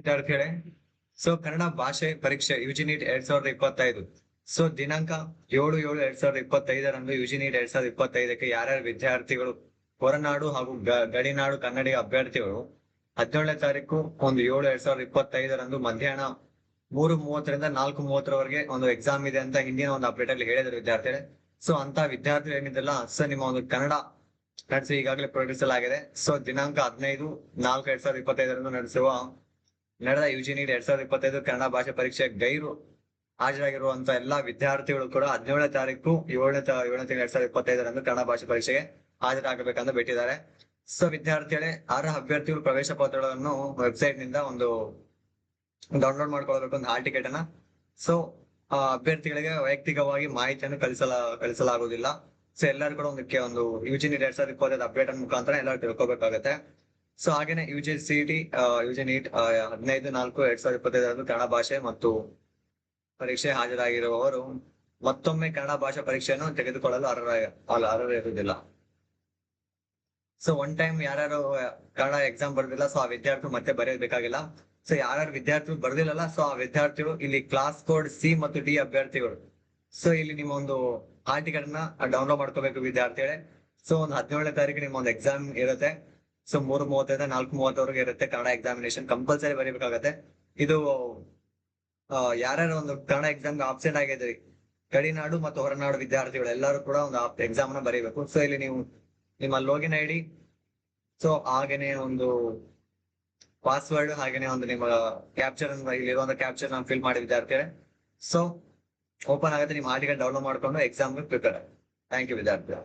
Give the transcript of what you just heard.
ವಿದ್ಯಾರ್ಥಿಗಳೇ, ಸೊ ಕನ್ನಡ ಭಾಷೆ ಪರೀಕ್ಷೆ ಯುಜಿ ನೀಟ್ 2025. ಸೊ ದಿನಾಂಕ 7/7/2025 ಯುಜಿ ನೀಟ್ 2025ಕ್ಕೆ ಯಾರ್ಯಾರು ವಿದ್ಯಾರ್ಥಿಗಳು ಹೊರನಾಡು ಹಾಗೂ ಗಡಿನಾಡು ಕನ್ನಡಿಗ ಅಭ್ಯರ್ಥಿಗಳು 17ನೇ ತಾರೀಕು 1/7/2025 ಮಧ್ಯಾಹ್ನ 3:30ರಿಂದ 4:30 ಒಂದು ಎಕ್ಸಾಮ್ ಇದೆ ಅಂತ ಹಿಂದಿನ ಒಂದು ಅಪ್ಡೇಟ್ ಅಲ್ಲಿ ಹೇಳಿದ್ರು ವಿದ್ಯಾರ್ಥಿಗಳೇ. ಸೊ ಅಂತ ವಿದ್ಯಾರ್ಥಿಗಳು ಏನಿದೆಲ್ಲ ಸರ್ ನಿಮ್ಮ ಒಂದು ಕನ್ನಡ ನಡೆಸಿ ಈಗಾಗಲೇ ಪ್ರಕಟಿಸಲಾಗಿದೆ. ಸೊ ದಿನಾಂಕ 15/4/2025 ನಡೆದ ಯುಜಿ ನೀಟ್ 2025 ಕನ್ನಡ ಭಾಷೆ ಪರೀಕ್ಷೆ ಗೈರು ಹಾಜರಾಗಿರುವಂತ ಎಲ್ಲಾ ವಿದ್ಯಾರ್ಥಿಗಳು ಕೂಡ 17ನೇ ತಾರೀಕು 7ನೇ ತಿಂಗಳು 2025 ಕನ್ನಡ ಭಾಷೆ ಪರೀಕ್ಷೆಗೆ ಹಾಜರಾಗಬೇಕಂತ ಬಿಟ್ಟಿದ್ದಾರೆ. ಸೊ ವಿದ್ಯಾರ್ಥಿಗಳೇ, ಅರ್ಹ ಅಭ್ಯರ್ಥಿಗಳು ಪ್ರವೇಶ ಪತ್ರಗಳನ್ನು ವೆಬ್ಸೈಟ್ ನಿಂದ ಒಂದು ಡೌನ್ಲೋಡ್ ಮಾಡ್ಕೊಳ್ಬೇಕು, ಒಂದು ಹಾಲ್ ಟಿಕೆಟ್ ಅನ್ನ. ಸೊ ಅಭ್ಯರ್ಥಿಗಳಿಗೆ ವೈಯಕ್ತಿಕವಾಗಿ ಮಾಹಿತಿಯನ್ನು ಕಳಿಸಲಾಗುವುದಿಲ್ಲ. ಸೊ ಎಲ್ಲರೂ ಕೂಡ ಒಂದು ಯುಜಿ ನೀಟ್ 2025 ಅಪ್ಡೇಟ್ ಮುಖಾಂತರ ಎಲ್ಲರೂ ತಿಳ್ಕೊಬೇಕಾಗತ್ತೆ. ಸೊ ಹಾಗೇನೆ UG CET UG NEET 15/4/2025 Kannada ಭಾಷೆ ಮತ್ತು ಪರೀಕ್ಷೆ ಹಾಜರಾಗಿರುವವರು ಮತ್ತೊಮ್ಮೆ ಕನ್ನಡ ಭಾಷಾ ಪರೀಕ್ಷೆಯನ್ನು ತೆಗೆದುಕೊಳ್ಳಲು ಅರ್ಹರಿರುವುದಿಲ್ಲ. ಸೊ ಒನ್ ಟೈಮ್ ಯಾರ್ಯಾರು ಕನ್ನಡ ಎಕ್ಸಾಮ್ ಬರ್ದಿಲ್ಲ, ಸೊ ಆ ವಿದ್ಯಾರ್ಥಿ ಮತ್ತೆ ಬರೆಯಬೇಕಾಗಿಲ್ಲ. ಸೊ ಯಾರ್ಯಾರು ವಿದ್ಯಾರ್ಥಿಗಳು ಬರ್ದಿಲ್ಲಲ್ಲ, ಸೊ ಆ ವಿದ್ಯಾರ್ಥಿಗಳು ಇಲ್ಲಿ ಕ್ಲಾಸ್ ಕೋಡ್ ಸಿ ಮತ್ತು ಡಿ ಅಭ್ಯರ್ಥಿಗಳು, ಸೊ ಇಲ್ಲಿ ನಿಮ್ಮ ಒಂದು ಹಾಲ್ ಟಿಕೆಟ್ ನ ಡೌನ್ಲೋಡ್ ಮಾಡ್ಕೋಬೇಕು ವಿದ್ಯಾರ್ಥಿಗಳೇ. ಸೊ ಒಂದು 17ನೇ ತಾರೀಕು ನಿಮ್ಮ ಒಂದು ಎಕ್ಸಾಮ್ ಇರುತ್ತೆ. ಸೊ 3:30ರಿಂದ 4:30 ಇರುತ್ತೆ ಕನ್ನಡ ಎಕ್ಸಾಮಿನೇಷನ್, ಕಂಪಲ್ಸರಿ ಬರೀಬೇಕಾಗತ್ತೆ. ಇದು ಯಾರ್ಯಾರು ಒಂದು ಕನ್ನಡ ಎಕ್ಸಾಮ್ ಆಬ್ಸೆಂಟ್ ಆಗಿದ್ರಿ, ಗಡಿನಾಡು ಮತ್ತು ಹೊರನಾಡು ವಿದ್ಯಾರ್ಥಿಗಳು ಎಲ್ಲರೂ ಕೂಡ ಒಂದು ಎಕ್ಸಾಮ್ ನ ಬರೀಬೇಕು. ಸೊ ಇಲ್ಲಿ ನೀವು ನಿಮ್ಮ ಲಾಗಿನ್ ಐಡಿ, ಸೊ ಹಾಗೇನೆ ಒಂದು ಪಾಸ್ವರ್ಡ್, ಹಾಗೇನೆ ಒಂದು ನಿಮ್ಮ ಕ್ಯಾಪ್ಚರ್ ಇಲ್ಲಿರುವಂತ ಕ್ಯಾಪ್ಚರ್ ನ ಫಿಲ್ ಮಾಡಿ ವಿದ್ಯಾರ್ಥಿಗಳೇ. ಸೊ ಓಪನ್ ಆಗುತ್ತೆ, ನಿಮ್ಮ ಹಾಲ್ ಟಿಕೆಟ್ ಡೌನ್ಲೋಡ್ ಮಾಡ್ಕೊಂಡು ಎಕ್ಸಾಮ್ ಪ್ರಿಪೇರ್. ಥ್ಯಾಂಕ್ ಯು ವಿದ್ಯಾರ್ಥಿಗಳು.